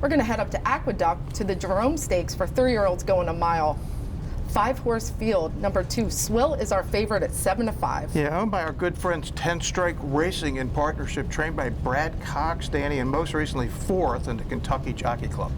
We're going to head up to Aqueduct to the Jerome Stakes for 3-year-olds going a mile. 5-horse field. Number 2, Swill is our favorite at 7-5. Yeah, owned by our good friends 10 Strike Racing in partnership, trained by Brad Cox, Danny, and most recently 4th in the Kentucky Jockey Club.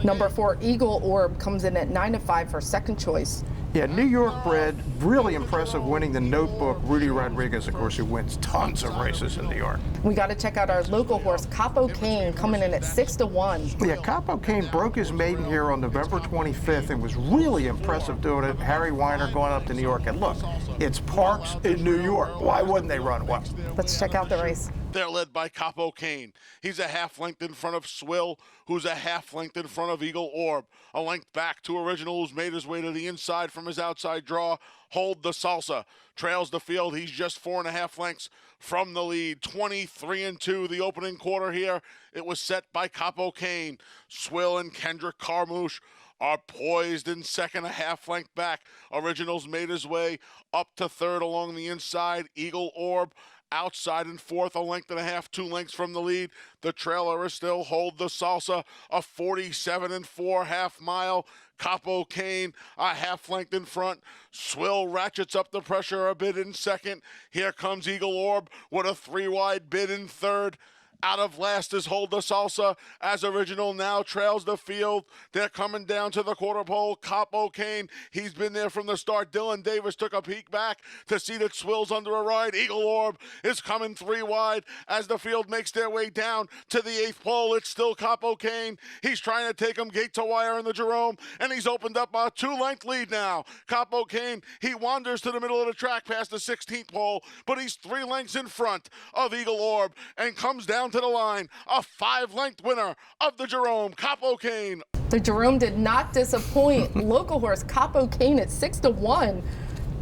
Number 4, Eagle Orb, comes in at 9-5 for second choice. Yeah, New York bred, really impressive, winning the Notebook. Rudy Rodriguez, of course, who wins tons of races in New York. We got to check out our local horse, Capo Kane, coming in at 6-1. Yeah, Capo Kane broke his maiden here on November 25th and was really impressive doing it. Harry Wyner going up to New York. And look, it's Parks in New York. Why wouldn't they run well? Let's check out the race. They're led by Capo Kane. He's a half length in front of Swill, who's a half length in front of Eagle Orb. A length back to Original, who's made his way to the inside from his outside draw. Hold the Salsa. Trails the field. He's just 4.5 lengths from the lead. 23-2 the opening quarter here. It was set by Capo Kane. Swill and Kendrick Carmouche are poised in second, a half length back. Original's made his way up to third along the inside. Eagle Orb outside in fourth, 1.5 lengths, 2 lengths from the lead. The trailer is still Hold the Salsa, a 47-4 half mile. Capo Kane, a half length in front. Swill ratchets up the pressure a bit in second. Here comes Eagle Orb with a 3-wide bid in third. Out of last is Hold the Salsa as Original now trails the field. They're coming down to the quarter pole. Capo Kane, he's been there from the start. Dylan Davis took a peek back to see that Swill's under a ride. Eagle Orb is coming 3 wide as the field makes their way down to the 8th pole. It's still Capo Kane. He's trying to take him gate to wire in the Jerome, and he's opened up a 2-length lead now. Capo Kane, he wanders to the middle of the track past the 16th pole, but he's 3 lengths in front of Eagle Orb and comes down to the line. A 5-length winner of the Jerome, Capo Kane. The Jerome did not disappoint. Local horse Capo Kane at 6-1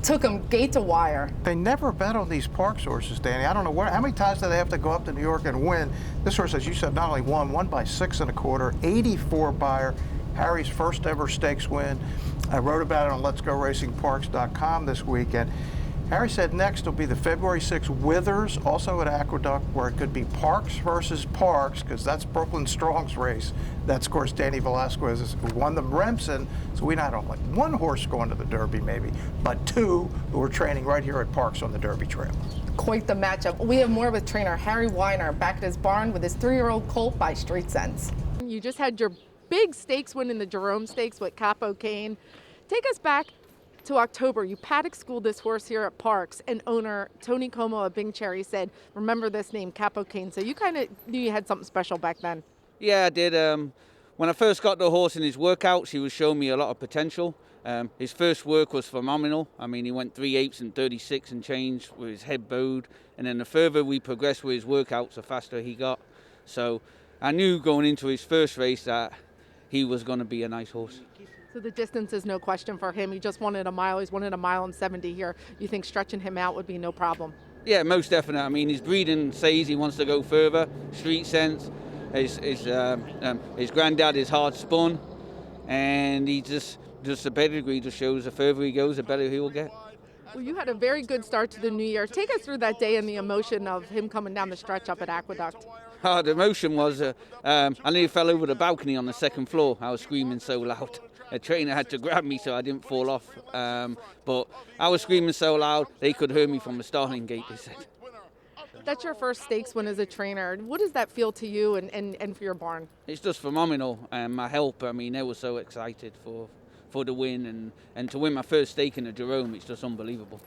took him gate to wire. They never bet on these Parks horses, Danny. I don't know how many times do they have to go up to New York and win. This horse, as you said, not only won by 6.25, 84 buyer. Harry's first ever stakes win. I wrote about it on Let'sGoRacingParks.com this weekend. Harry said next will be the February 6th Withers, also at Aqueduct, where it could be Parks versus Parks, because that's Brooklyn Strong's race. That's, of course, Danny Velasquez who won the Remsen. So we not only one horse going to the Derby, maybe, but 2 who are training right here at Parks on the Derby Trail. Quite the matchup. We have more with trainer Harry Wyner back at his barn with his 3-year-old colt by Street Sense. You just had your big stakes win in the Jerome Stakes with Capo Kane. Take us back to October. You paddock schooled this horse here at Parks, and owner Tony Como of Bing Cherry said, remember this name, Capo Kane. So you kind of knew you had something special back then. Yeah, I did. When I first got the horse in his workouts, he was showing me a lot of potential. His first work was phenomenal. I mean, he went 3/8 and 36 and change with his head bowed. And then the further we progressed with his workouts, the faster he got. So I knew going into his first race that he was going to be a nice horse. So the distance is no question for him. He just wanted a mile. He's wanted a mile and 70 here. You think stretching him out would be no problem? Yeah, most definitely. I mean, his breeding says he wants to go further. Street Sense, his granddad is hard spun, and he just the pedigree just shows the further he goes, the better he will get. Well, you had a very good start to the new year. Take us through that day and the emotion of him coming down the stretch up at Aqueduct. The emotion was, I nearly fell over the balcony on the 2nd floor. I was screaming so loud. A trainer had to grab me so I didn't fall off. But I was screaming so loud, they could hear me from the starting gate, they said. That's your first stakes win as a trainer. What does that feel to you and for your barn? It's just phenomenal. And my help, I mean, they were so excited for the win. And to win my first stake in the Jerome, it's just unbelievable.